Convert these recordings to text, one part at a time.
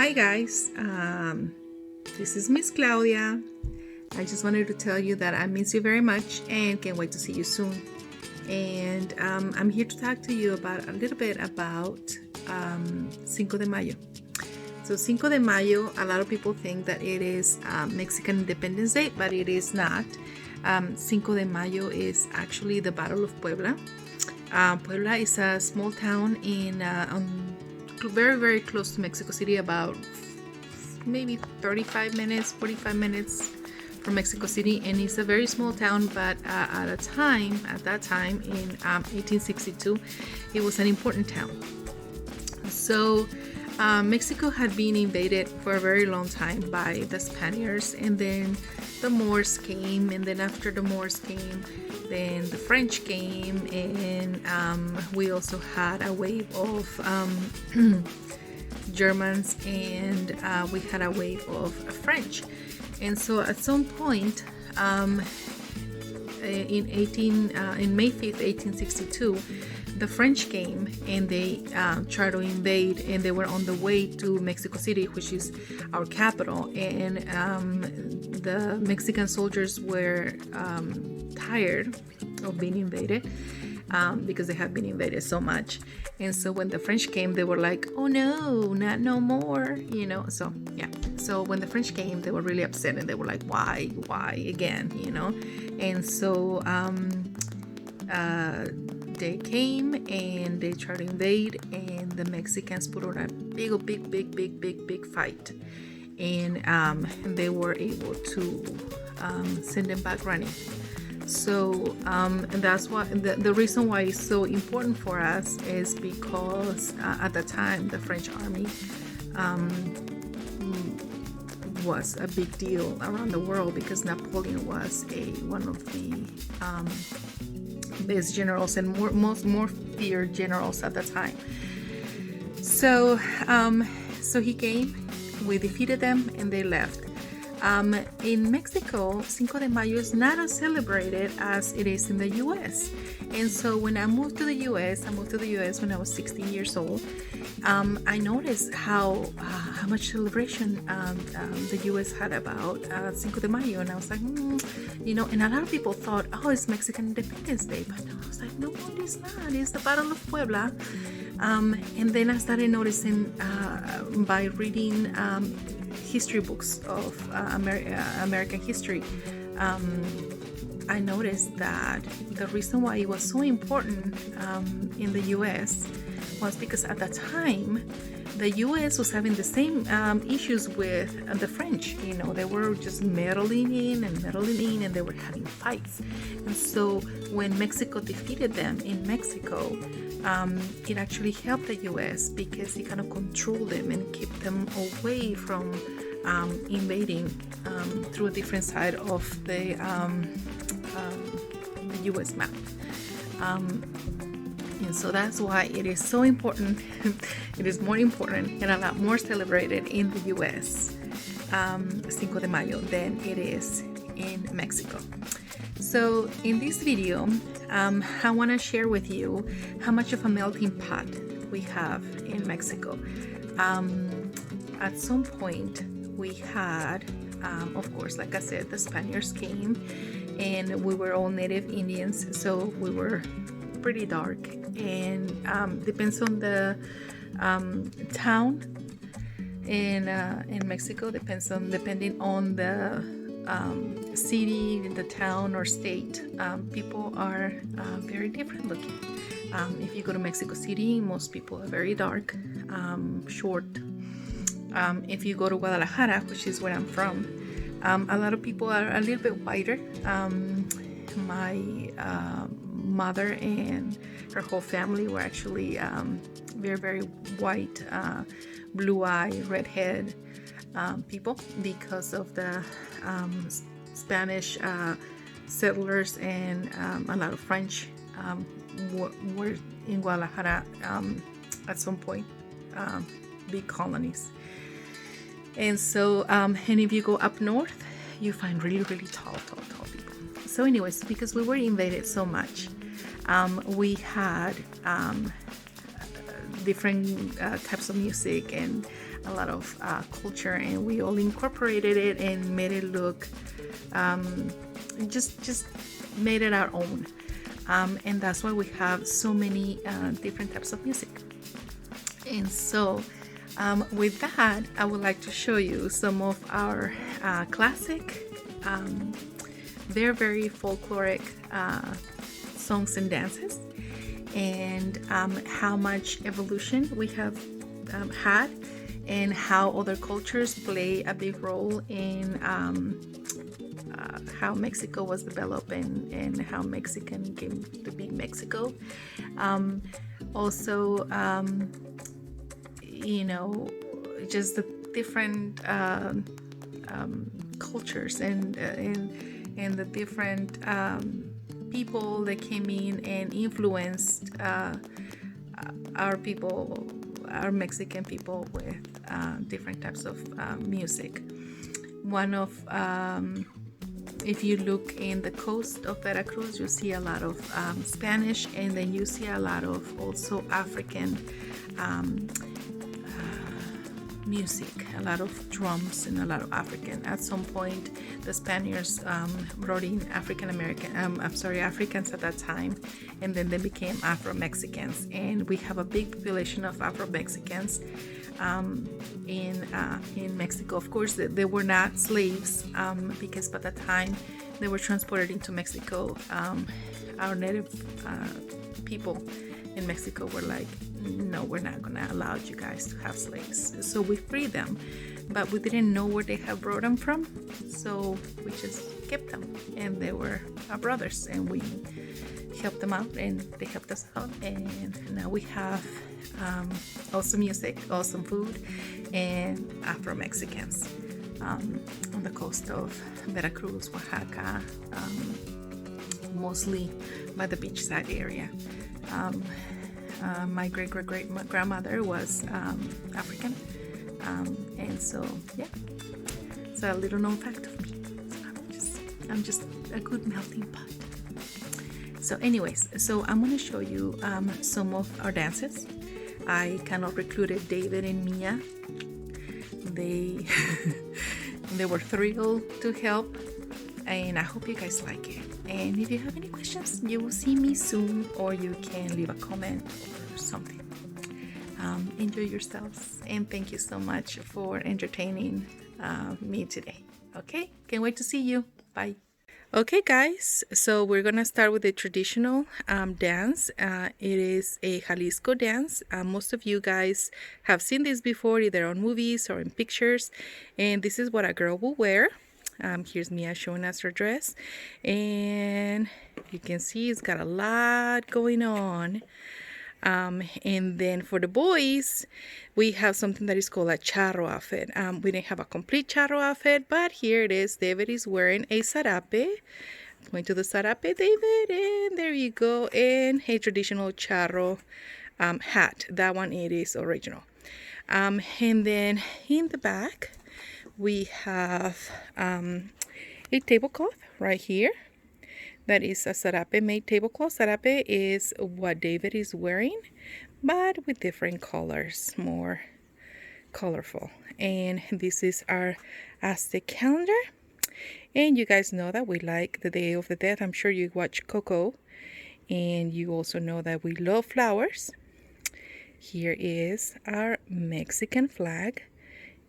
Hi guys, this is Miss Claudia. I just wanted to tell you that I miss you very much and can't wait to see you soon. And I'm here to talk to you about a little bit about Cinco de Mayo. So Cinco de Mayo, a lot of people think that it is Mexican Independence Day, but it is not. Cinco de Mayo is actually the Battle of Puebla. Puebla is a small town in very, very close to Mexico City, about maybe 35 minutes, 45 minutes from Mexico City, and it's a very small town, but at that time in 1862, it was an important town. So Mexico had been invaded for a very long time by the Spaniards, and then the Moors came, and then after the Moors came, then the French came, and we also had a wave of Germans, and we had a wave of French. And so at some point in May 5th, 1862, the French came and they tried to invade, and they were on the way to Mexico City, which is our capital, and the Mexican soldiers were tired of being invaded because they had been invaded so much. And so when the French came, they were like, oh no, not no more, so yeah. So when the French came, they were really upset, and they were like, why again, and so they came and they tried to invade, and the Mexicans put on a big fight, and they were able to send them back running. So and that's why the reason why it's so important for us is because at the time the French army was a big deal around the world, because Napoleon was one of the best generals and more feared generals at the time. So so he came, we defeated them, and they left. In Mexico, Cinco de Mayo is not as celebrated as it is in the U.S. And so when I moved to the U.S. when I was 16 years old. I noticed how much celebration the U.S. had about Cinco de Mayo, and I was like, and a lot of people thought, oh, it's Mexican Independence Day, but no, I was like, no, it is not. It's the Battle of Puebla. And then I started noticing by reading history books of American history. I noticed that the reason why it was so important in the U.S. was because at the time the U.S. was having the same issues with the French. They were just meddling in, and they were having fights. And so when Mexico defeated them in Mexico, it actually helped the U.S. because it kind of controlled them and kept them away from invading through a different side of the U.S. map. And so that's why it is so important. It is more important and a lot more celebrated in the U.S. Cinco de Mayo than it is in Mexico. So in this video, I want to share with you how much of a melting pot we have in Mexico. At some point, we had, of course, like I said, the Spaniards came, and we were all native Indians, so we were pretty dark, and depends on the town in Mexico, depending on the city, the town or state. People are very different looking. If you go to Mexico City, most people are very dark, short. If you go to Guadalajara, which is where I'm from, a lot of people are a little bit whiter. My mother and her whole family were actually very, very white, blue eye, redhead people, because of the Spanish settlers, and a lot of French were in Guadalajara at some point, big colonies. And so, and if you go up north, you find really, really tall people. So anyways, because we were invaded so much, we had different types of music and a lot of culture, and we all incorporated it and made it look just made it our own. And that's why we have so many different types of music. And so with that, I would like to show you some of our classic, they're very folkloric songs and dances, and how much evolution we have had, and how other cultures play a big role in how Mexico was developed, and how Mexican came to be Mexico. Also, just the different cultures and the different people that came in and influenced our people, our Mexican people, with different types of music. One of if you look in the coast of Veracruz, you see a lot of Spanish, and then you see a lot of also African music, a lot of drums and a lot of African. At some point, the Spaniards brought in Africans at that time, and then they became Afro-Mexicans, and we have a big population of Afro-Mexicans in Mexico. Of course, they were not slaves, because by the time they were transported into Mexico, our native people in Mexico were like, no, we're not gonna allow you guys to have slaves. So we freed them, but we didn't know where they had brought them from, so we just kept them, and they were our brothers, and we helped them out, and they helped us out, and now we have awesome music, awesome food, and Afro-Mexicans on the coast of Veracruz, Oaxaca, mostly by the beachside area. My great-great-grandmother was African, and so yeah, it's a little known fact of me. So I'm just a good melting pot. So anyways, so I'm going to show you some of our dances. I kind of recruited David and Mia. They they were thrilled to help, and I hope you guys like it. And if you have any questions, you will see me soon, or you can leave a comment or something. Enjoy yourselves, and thank you so much for entertaining me today. Okay, can't wait to see you. Bye. Okay guys, so we're gonna start with the traditional dance. It is a Jalisco dance. Most of you guys have seen this before, either on movies or in pictures, and this is what a girl will wear. Here's Mia showing us her dress, and you can see it's got a lot going on. And then for the boys, we have something that is called a charro outfit. We didn't have a complete charro outfit, but here it is. David is wearing a sarape. Point to the sarape, David, and there you go. And a traditional charro hat. That one, it is original. And then in the back, we have a tablecloth right here. That is a sarape made tablecloth. Sarape is what David is wearing, but with different colors, more colorful. And this is our Aztec calendar. And you guys know that we like the Day of the Dead. I'm sure you watch Coco. And you also know that we love flowers. Here is our Mexican flag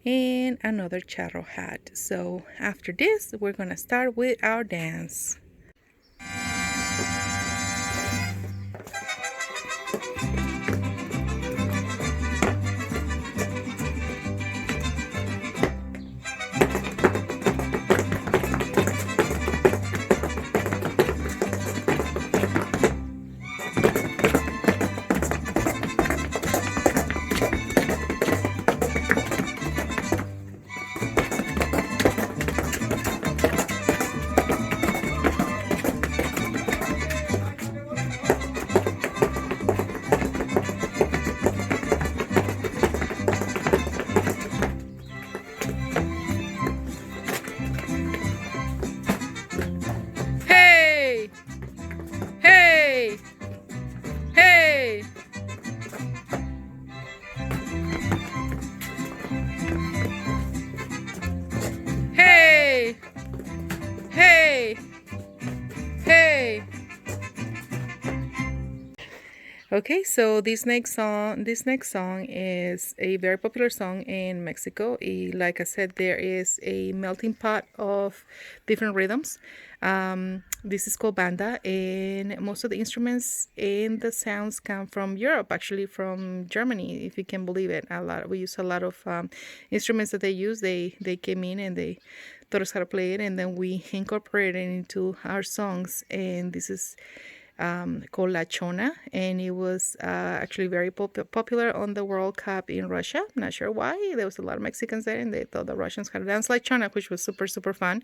and another charro hat. So after this, we're going to start with our dance. Okay, so this next song is a very popular song in Mexico. Like I said, there is a melting pot of different rhythms. This is called banda, and most of the instruments and the sounds come from Europe, actually from Germany, if you can believe it. We use a lot of instruments that they use. They came in and they taught us how to play it, and then we incorporated it into our songs. And this is called La Chona, and it was actually very popular on the World Cup in Russia. Not sure why. There was a lot of Mexicans there, and they thought the Russians had to dance like Chona, which was super, super fun.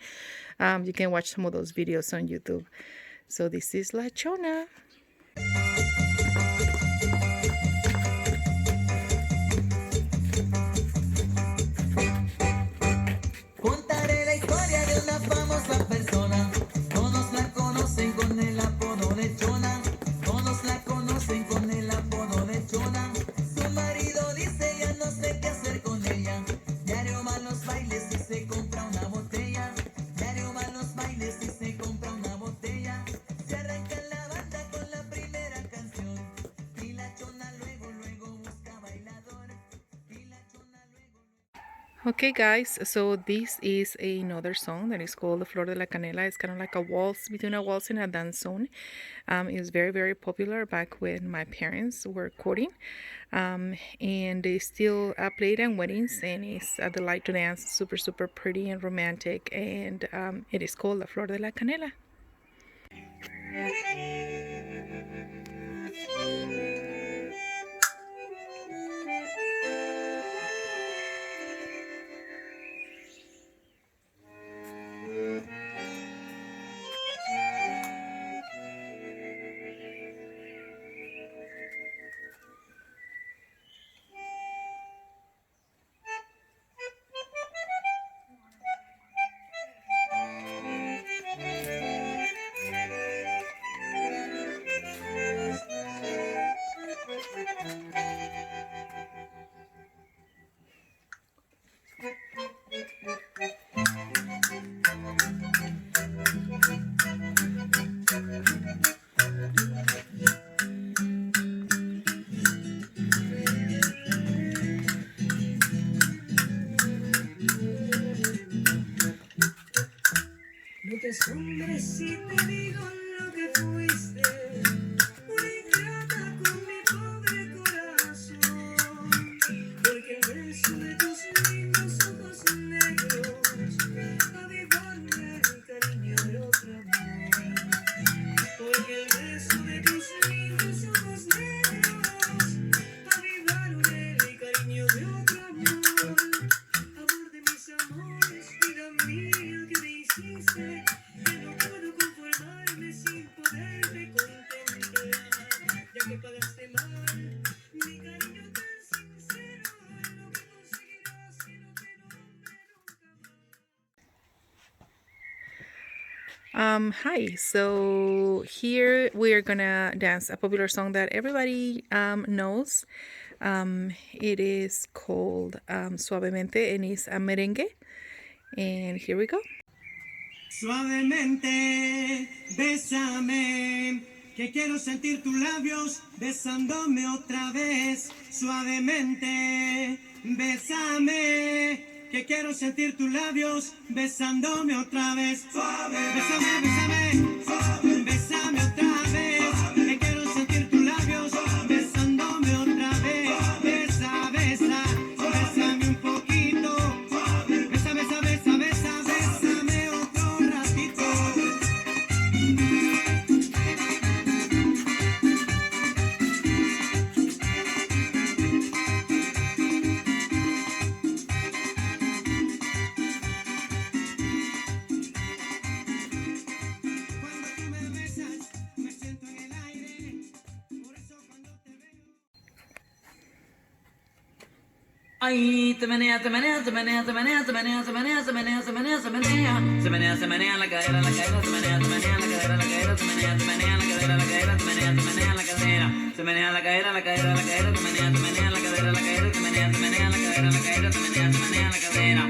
You can watch some of those videos on YouTube. So this is La Chona. Contaré la historia de una famosa persona. Todos la conocen con el apodo de Chona. Todos la conocen con el apodo de Chona. Su marido dice ya no sé qué hacer con ella. Diario va a los bailes y se compra una botella. Diario va a los bailes y se compra una botella. Se arranca en la banda con la primera canción. Y la Chona luego busca bailador. Y la Chona luego. Okay, guys, so this is another song that is called The Flor de la Canela. It's kind of like a waltz, between a waltz and a dance song. It was very, very popular back when my parents were courting. And they still play it at weddings, and it's a delight to dance. Super, super pretty and romantic. And it is called La Flor de la Canela. No te asombres si te digo lo que fuiste, una ingrata con mi pobre corazón, porque el beso de tus lindos ojos negros avivarme el cariño de otro amor, porque el beso de tus lindos ojos negros avivaron el cariño de otro amor, amor de mis amores, vida mía que me hiciste. Que no puedo conformarme sin poderte contemplar, ya que pagaste mal mi cariño tan sincero, lo que conseguirás que no te nombre nunca más. Hi, so here we are gonna dance a popular song that everybody knows. It is called Suavemente, and it's a merengue. And here we go. Suavemente, bésame, que quiero sentir tus labios besándome otra vez. Suavemente, bésame, que quiero sentir tus labios besándome otra vez. Suave, bésame, bésame, suave, bésame otra vez, que quiero sentir tus labios besándome otra vez. Besa, besa, bésame un poquito. Besa, besa, besa, besa, bésame otro ratito. Cuando tú me besas, me siento en el aire. Por eso cuando te veo. Ay, te menea, te menea, te menea, te menea, te menea, te menea, te menea, te menea, te menea. Se menea la cadera, la cadera, te menea la cadera, la cadera, te menea la cadera, la cadera, te menea la cadera. Se menea la cadera, la cadera, la cadera, te menea la cadera, la cadera, te menea la cadera, la cadera, te menea la cadera.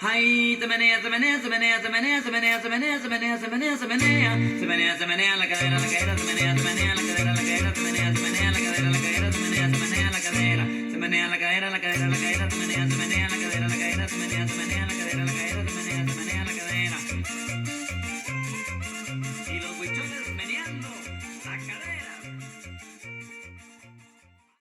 Ay, se menea, se menea, se menea, se menea, se menea, se menea, se menea, se menea, se menea, se menea, se menea la cadera, se menea, se menea la cadera, se menea, se menea la cadera, se menea, se menea la cadera, se menea la cadera, se menea la cadera, se menea la cadera, se menea, se menea la cadera, se menea, se menea la cadera, se menea, se menea la cadera.